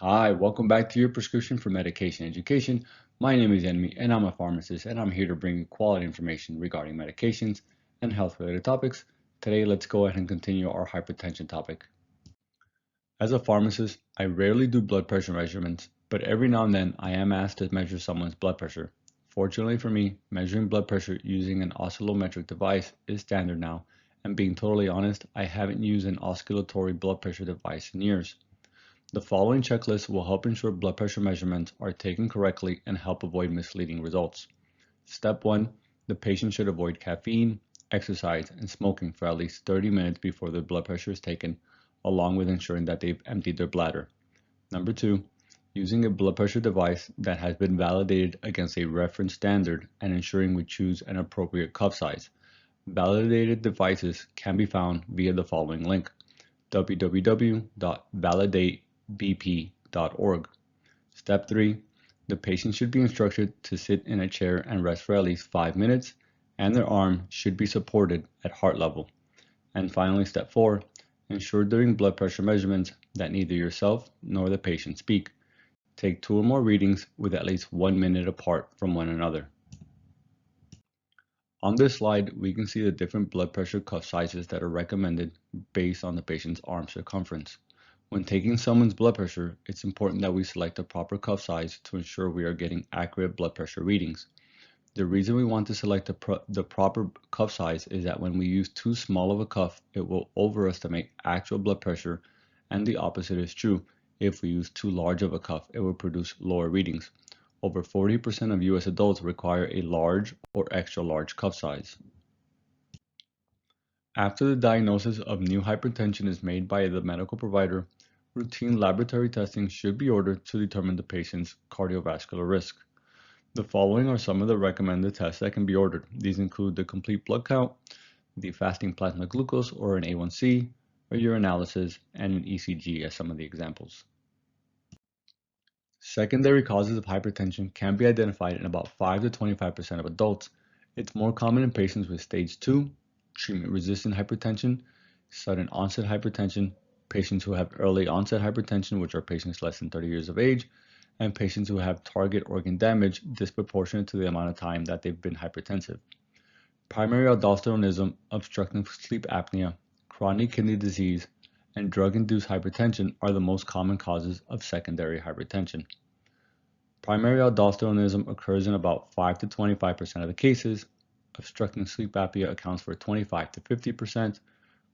Hi, welcome back to your prescription for medication education. My name is Enmi and I'm a pharmacist and I'm here to bring you quality information regarding medications and health related topics. Today, let's go ahead and continue our hypertension topic. As a pharmacist, I rarely do blood pressure measurements, but every now and then I am asked to measure someone's blood pressure. Fortunately for me, measuring blood pressure using an oscillometric device is standard now, and being totally honest, I haven't used an oscillatory blood pressure device in years. The following checklist will help ensure blood pressure measurements are taken correctly and help avoid misleading results. Step 1. The patient should avoid caffeine, exercise, and smoking for at least 30 minutes before their blood pressure is taken, along with ensuring that they've emptied their bladder. Number 2. Using a blood pressure device that has been validated against a reference standard and ensuring we choose an appropriate cuff size. Validated devices can be found via the following link: www.validatebp.org. Step 3. The patient should be instructed to sit in a chair and rest for at least 5 minutes, and their arm should be supported at heart level. And finally, step 4. Ensure during blood pressure measurements that neither yourself nor the patient speak. Take 2 or more readings with at least 1 minute apart from one another. On this slide, we can see the different blood pressure cuff sizes that are recommended based on the patient's arm circumference. When taking someone's blood pressure, it's important that we select the proper cuff size to ensure we are getting accurate blood pressure readings. The reason we want to select the proper cuff size is that when we use too small of a cuff, it will overestimate actual blood pressure, and the opposite is true. If we use too large of a cuff, it will produce lower readings. Over 40% of US adults require a large or extra large cuff size. After the diagnosis of new hypertension is made by the medical provider, routine laboratory testing should be ordered to determine the patient's cardiovascular risk. The following are some of the recommended tests that can be ordered. These include the complete blood count, the fasting plasma glucose or an A1C, a urinalysis, and an ECG as some of the examples. Secondary causes of hypertension can be identified in about 5 to 25% of adults. It's more common in patients with stage 2, treatment-resistant hypertension, sudden onset hypertension, patients who have early onset hypertension, which are patients less than 30 years of age, and patients who have target organ damage disproportionate to the amount of time that they've been hypertensive. Primary aldosteronism, obstructive sleep apnea, chronic kidney disease, and drug-induced hypertension are the most common causes of secondary hypertension. Primary aldosteronism occurs in about 5 to 25% of the cases. Obstructing sleep apnea accounts for 25 to 50%,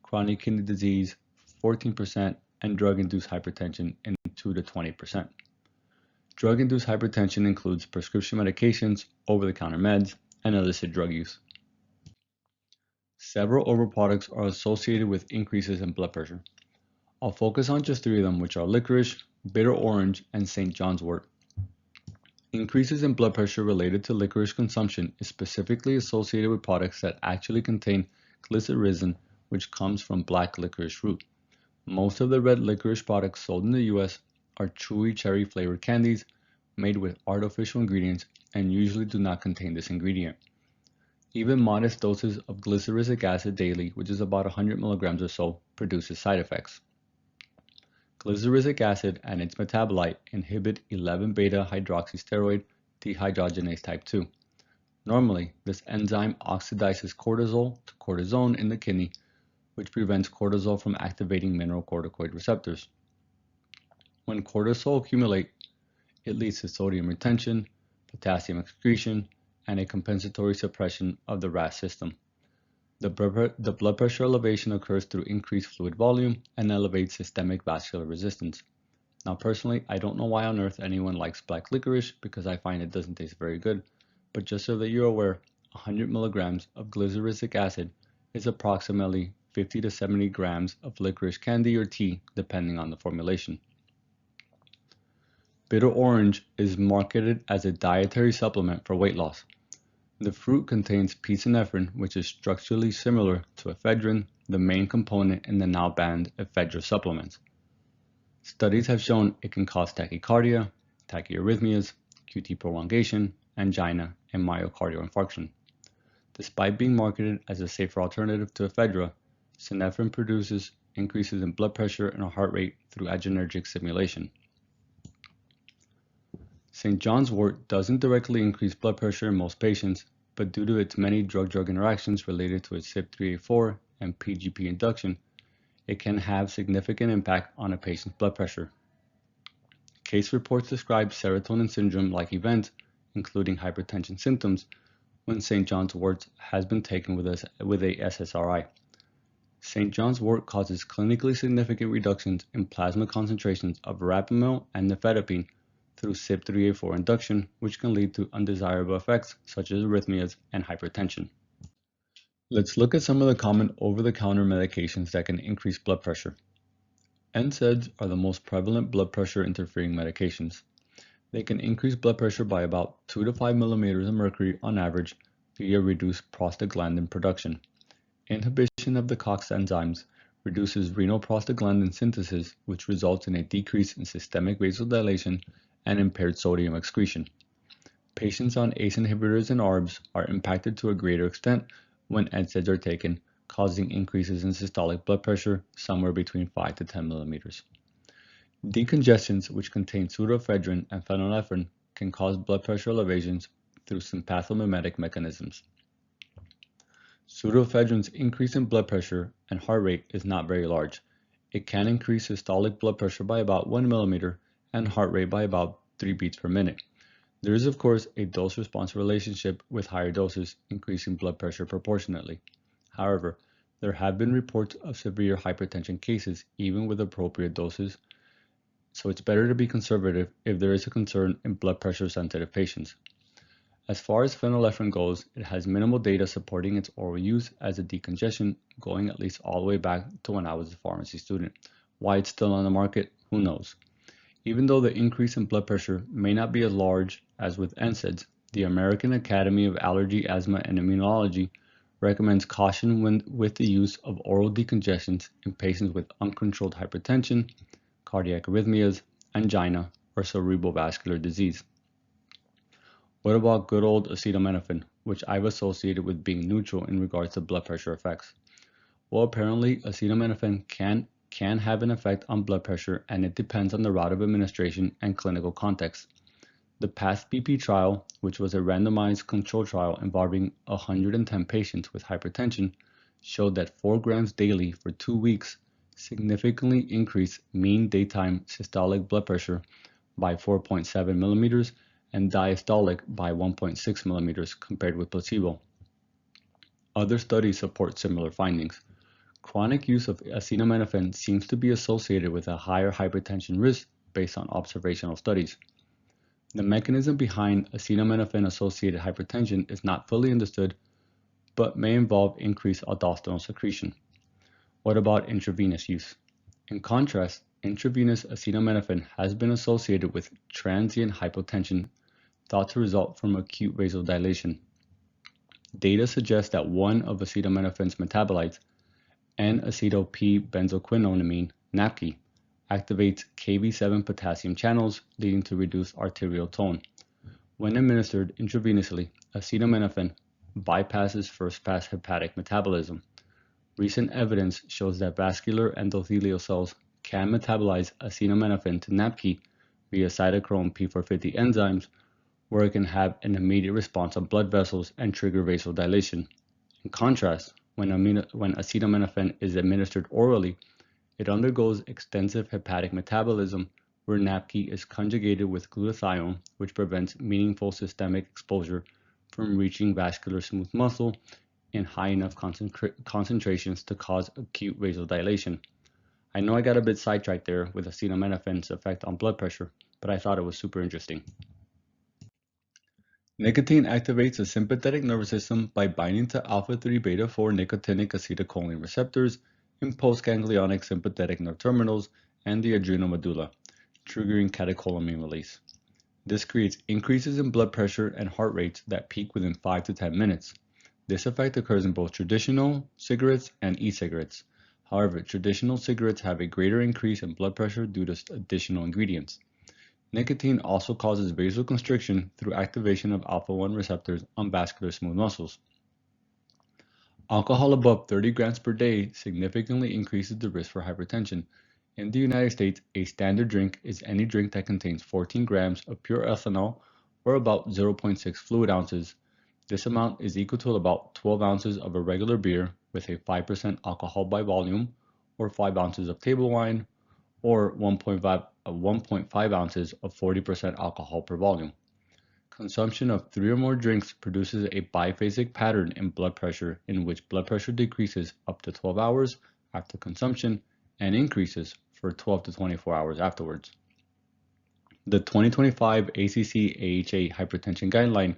chronic kidney disease 14%, and drug-induced hypertension in 2 to 20%. Drug-induced hypertension includes prescription medications, over-the-counter meds, and illicit drug use. Several overproducts are associated with increases in blood pressure. I'll focus on just 3 of them, which are licorice, bitter orange, and St. John's wort. Increases in blood pressure related to licorice consumption is specifically associated with products that actually contain glycyrrhizin, which comes from black licorice root. Most of the red licorice products sold in the US are chewy cherry flavored candies made with artificial ingredients and usually do not contain this ingredient. Even modest doses of glyceric acid daily, which is about 100 milligrams or so, produces side effects. Glyceric acid and its metabolite inhibit 11-beta hydroxysteroid dehydrogenase type 2. Normally, this enzyme oxidizes cortisol to cortisone in the kidney, which prevents cortisol from activating mineralocorticoid receptors. When cortisol accumulates, it leads to sodium retention, potassium excretion, and a compensatory suppression of the RAS system. The blood pressure elevation occurs through increased fluid volume and elevates systemic vascular resistance. Now personally, I don't know why on earth anyone likes black licorice because I find it doesn't taste very good, but just so that you're aware, 100 milligrams of glyceric acid is approximately 50 to 70 grams of licorice candy or tea, depending on the formulation. Bitter orange is marketed as a dietary supplement for weight loss. The fruit contains pisonephrine, which is structurally similar to ephedrine, the main component in the now banned ephedra supplements. Studies have shown it can cause tachycardia, tachyarrhythmias, QT prolongation, angina, and myocardial infarction. Despite being marketed as a safer alternative to ephedra, synephrine produces increases in blood pressure and heart rate through adrenergic stimulation. St. John's wort doesn't directly increase blood pressure in most patients, but due to its many drug-drug interactions related to its CYP3A4 and PGP induction, it can have significant impact on a patient's blood pressure. Case reports describe serotonin syndrome-like events, including hypertension symptoms, when St. John's wort has been taken with a SSRI. St. John's wort causes clinically significant reductions in plasma concentrations of verapamil and nifedipine through CYP3A4 induction, which can lead to undesirable effects such as arrhythmias and hypertension. Let's look at some of the common over-the-counter medications that can increase blood pressure. NSAIDs are the most prevalent blood pressure interfering medications. They can increase blood pressure by about 2 to 5 millimeters of mercury on average via reduced prostaglandin production. Inhibition of the COX enzymes reduces renal prostaglandin synthesis, which results in a decrease in systemic vasodilation and impaired sodium excretion. Patients on ACE inhibitors and ARBs are impacted to a greater extent when NSAIDs are taken, causing increases in systolic blood pressure somewhere between 5 to 10 millimeters. Decongestants, which contain pseudoephedrine and phenylephrine, can cause blood pressure elevations through sympathomimetic mechanisms. Pseudoephedrine's increase in blood pressure and heart rate is not very large. It can increase systolic blood pressure by about 1 millimeter and heart rate by about 3 beats per minute. There is, of course, a dose-response relationship with higher doses increasing blood pressure proportionately. However, there have been reports of severe hypertension cases even with appropriate doses, so it's better to be conservative if there is a concern in blood pressure-sensitive patients. As far as phenylephrine goes, it has minimal data supporting its oral use as a decongestant, going at least all the way back to when I was a pharmacy student. Why it's still on the market, who knows? Even though the increase in blood pressure may not be as large as with NSAIDs, the American Academy of Allergy, Asthma, and Immunology recommends caution with the use of oral decongestants in patients with uncontrolled hypertension, cardiac arrhythmias, angina, or cerebral vascular disease. What about good old acetaminophen, which I've associated with being neutral in regards to blood pressure effects? Well, apparently acetaminophen can have an effect on blood pressure, and it depends on the route of administration and clinical context. The PATH-BP trial, which was a randomized control trial involving 110 patients with hypertension, showed that 4 grams daily for 2 weeks significantly increased mean daytime systolic blood pressure by 4.7 millimeters and diastolic by 1.6 millimeters compared with placebo. Other studies support similar findings. Chronic use of acetaminophen seems to be associated with a higher hypertension risk based on observational studies. The mechanism behind acetaminophen-associated hypertension is not fully understood, but may involve increased aldosterone secretion. What about intravenous use? In contrast, intravenous acetaminophen has been associated with transient hypotension thought to result from acute vasodilation. Data suggests that one of acetaminophen's metabolites, N-acetyl-P-benzoquinolamine, NAPQI, activates Kv7 potassium channels, leading to reduced arterial tone. When administered intravenously, acetaminophen bypasses first-pass hepatic metabolism. Recent evidence shows that vascular endothelial cells can metabolize acetaminophen to NAPQI via cytochrome P450 enzymes, where it can have an immediate response on blood vessels and trigger vasodilation. In contrast, when acetaminophen is administered orally, it undergoes extensive hepatic metabolism, where NAPQI is conjugated with glutathione, which prevents meaningful systemic exposure from reaching vascular smooth muscle in high enough concentrations to cause acute vasodilation. I know I got a bit sidetracked there with acetaminophen's effect on blood pressure, but I thought it was super interesting. Nicotine activates the sympathetic nervous system by binding to alpha-3 beta-4 nicotinic acetylcholine receptors in postganglionic sympathetic nerve terminals and the adrenal medulla, triggering catecholamine release. This creates increases in blood pressure and heart rates that peak within 5 to 10 minutes. This effect occurs in both traditional cigarettes and e-cigarettes. However, traditional cigarettes have a greater increase in blood pressure due to additional ingredients. Nicotine also causes vasoconstriction through activation of alpha-1 receptors on vascular smooth muscles. Alcohol above 30 grams per day significantly increases the risk for hypertension. In the United States, a standard drink is any drink that contains 14 grams of pure ethanol or about 0.6 fluid ounces. This amount is equal to about 12 ounces of a regular beer with a 5% alcohol by volume, or 5 ounces of table wine, or 1.5 ounces of 40% alcohol per volume. Consumption of 3 or more drinks produces a biphasic pattern in blood pressure in which blood pressure decreases up to 12 hours after consumption and increases for 12 to 24 hours afterwards. The 2025 ACC-AHA hypertension guideline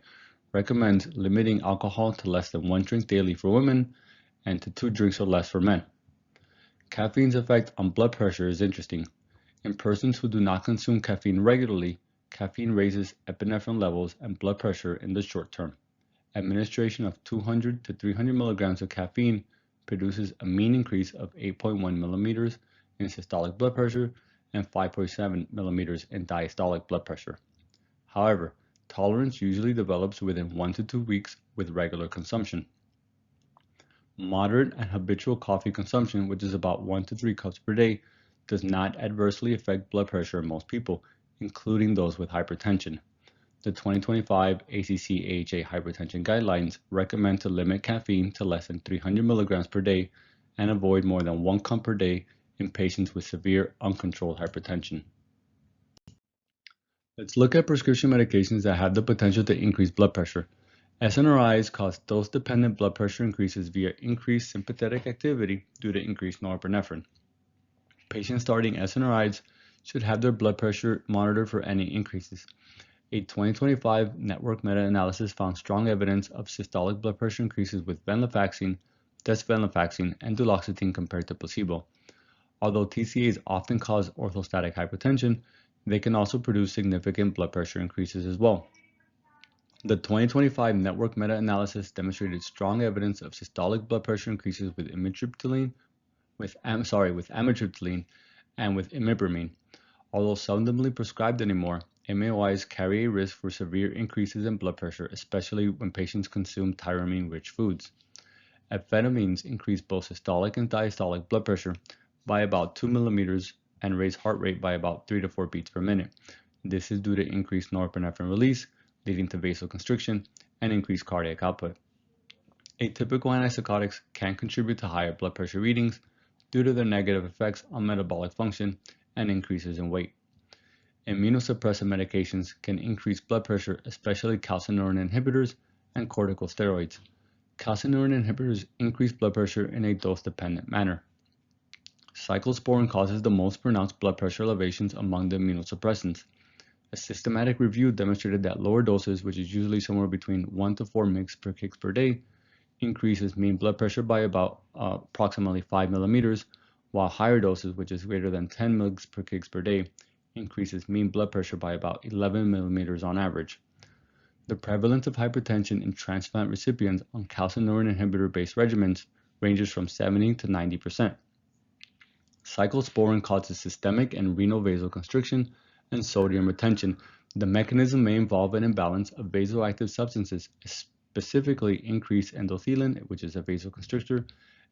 recommends limiting alcohol to less than 1 drink daily for women and to 2 drinks or less for men. Caffeine's effect on blood pressure is interesting. In persons who do not consume caffeine regularly, caffeine raises epinephrine levels and blood pressure in the short term. Administration of 200 to 300 milligrams of caffeine produces a mean increase of 8.1 millimeters in systolic blood pressure and 5.7 millimeters in diastolic blood pressure. However, tolerance usually develops within 1 to 2 weeks with regular consumption. Moderate and habitual coffee consumption, which is about 1 to 3 cups per day, does not adversely affect blood pressure in most people, including those with hypertension. The 2025 ACC-AHA hypertension guidelines recommend to limit caffeine to less than 300 milligrams per day and avoid more than 1 cup per day in patients with severe uncontrolled hypertension. Let's look at prescription medications that have the potential to increase blood pressure. SNRIs cause dose-dependent blood pressure increases via increased sympathetic activity due to increased norepinephrine. Patients starting SNRIs should have their blood pressure monitored for any increases. A 2025 network meta-analysis found strong evidence of systolic blood pressure increases with venlafaxine, desvenlafaxine, and duloxetine compared to placebo. Although TCAs often cause orthostatic hypotension, they can also produce significant blood pressure increases as well. The 2025 network meta-analysis demonstrated strong evidence of systolic blood pressure increases with amitriptyline, and with imipramine. Although seldomly prescribed anymore, MAOIs carry a risk for severe increases in blood pressure, especially when patients consume tyramine-rich foods. Amphetamines increase both systolic and diastolic blood pressure by about 2 millimeters and raise heart rate by about 3 to 4 beats per minute. This is due to increased norepinephrine release, leading to vasoconstriction and increased cardiac output. Atypical antipsychotics can contribute to higher blood pressure readings due to their negative effects on metabolic function and increases in weight. Immunosuppressive medications can increase blood pressure, especially calcineurin inhibitors and corticosteroids. Calcineurin inhibitors increase blood pressure in a dose-dependent manner. Cyclosporin causes the most pronounced blood pressure elevations among the immunosuppressants. A systematic review demonstrated that lower doses, which is usually somewhere between 1 to 4 mg per kg per day, increases mean blood pressure by about approximately 5 millimeters, while higher doses, which is greater than 10 mg per kg per day, increases mean blood pressure by about 11 millimeters on average. The prevalence of hypertension in transplant recipients on calcineurin inhibitor-based regimens ranges from 70 to 90%. Cyclosporin causes systemic and renal vasoconstriction and sodium retention. The mechanism may involve an imbalance of vasoactive substances, specifically increased endothelin, which is a vasoconstrictor,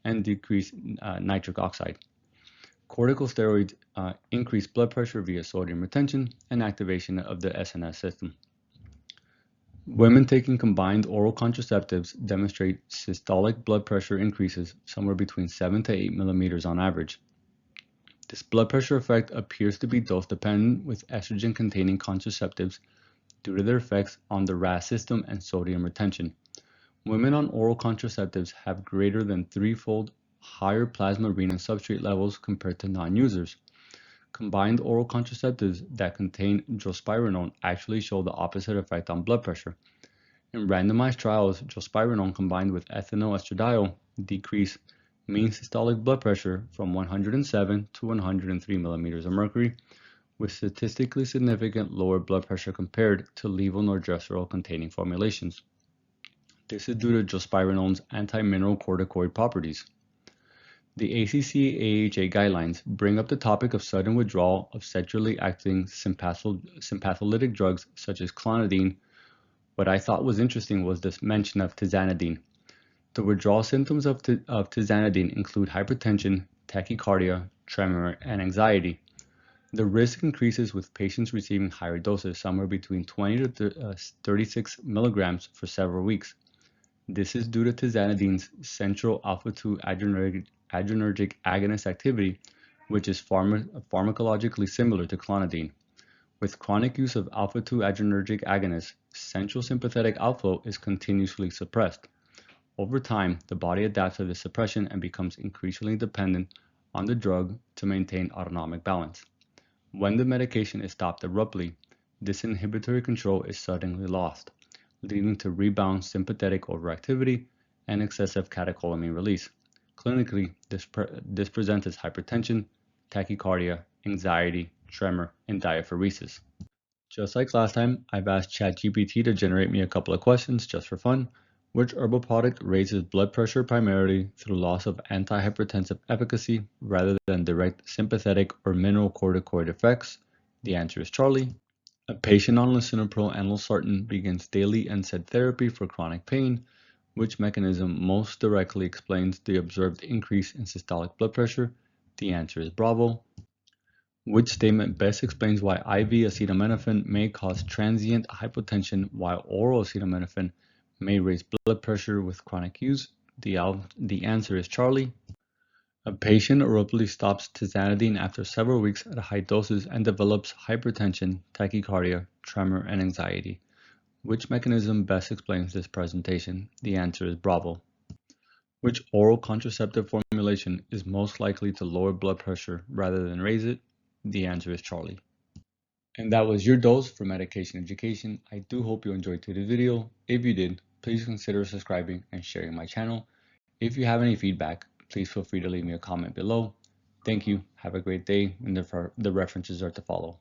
and decreased nitric oxide. Corticosteroids increase blood pressure via sodium retention and activation of the SNS system. Women taking combined oral contraceptives demonstrate systolic blood pressure increases somewhere between 7 to 8 millimeters on average. This blood pressure effect appears to be dose-dependent with estrogen-containing contraceptives due to their effects on the RAS system and sodium retention. Women on oral contraceptives have greater than 3-fold higher plasma renin substrate levels compared to non-users. Combined oral contraceptives that contain drospirenone actually show the opposite effect on blood pressure. In randomized trials, drospirenone combined with ethanoestradiol decreased mean systolic blood pressure from 107 to 103 millimeters of mercury, with statistically significant lower blood pressure compared to levonorgestrel-containing formulations. This is due to drospirenone's anti-mineralocorticoid properties. The ACC-AHA guidelines bring up the topic of sudden withdrawal of centrally acting sympatholytic drugs such as clonidine. What I thought was interesting was this mention of tizanidine. The withdrawal symptoms of tizanidine include hypertension, tachycardia, tremor, and anxiety. The risk increases with patients receiving higher doses, somewhere between 20 to 36 milligrams for several weeks. This is due to tizanidine's central alpha-2 adrenergic agonist activity, which is pharmacologically similar to clonidine. With chronic use of alpha-2 adrenergic agonists, central sympathetic outflow is continuously suppressed. Over time, the body adapts to this suppression and becomes increasingly dependent on the drug to maintain autonomic balance. When the medication is stopped abruptly, this inhibitory control is suddenly lost, leading to rebound sympathetic overactivity and excessive catecholamine release. Clinically, this presents as hypertension, tachycardia, anxiety, tremor, and diaphoresis. Just like last time, I've asked ChatGPT to generate me a couple of questions just for fun. Which herbal product raises blood pressure primarily through loss of antihypertensive efficacy rather than direct sympathetic or mineralocorticoid effects? The answer is Charlie. A patient on lisinopril and losartan begins daily NSAID therapy for chronic pain. Which mechanism most directly explains the observed increase in systolic blood pressure? The answer is Bravo. Which statement best explains why IV acetaminophen may cause transient hypotension while oral acetaminophen may raise blood pressure with chronic use? The answer is Charlie. A patient abruptly stops tizanidine after several weeks at high doses and develops hypertension, tachycardia, tremor, and anxiety. Which mechanism best explains this presentation? The answer is Bravo. Which oral contraceptive formulation is most likely to lower blood pressure rather than raise it? The answer is Charlie. And that was your dose for medication education. I do hope you enjoyed today's video. If you did, please consider subscribing and sharing my channel. If you have any feedback, please feel free to leave me a comment below. Thank you. Have a great day, and the references are to follow.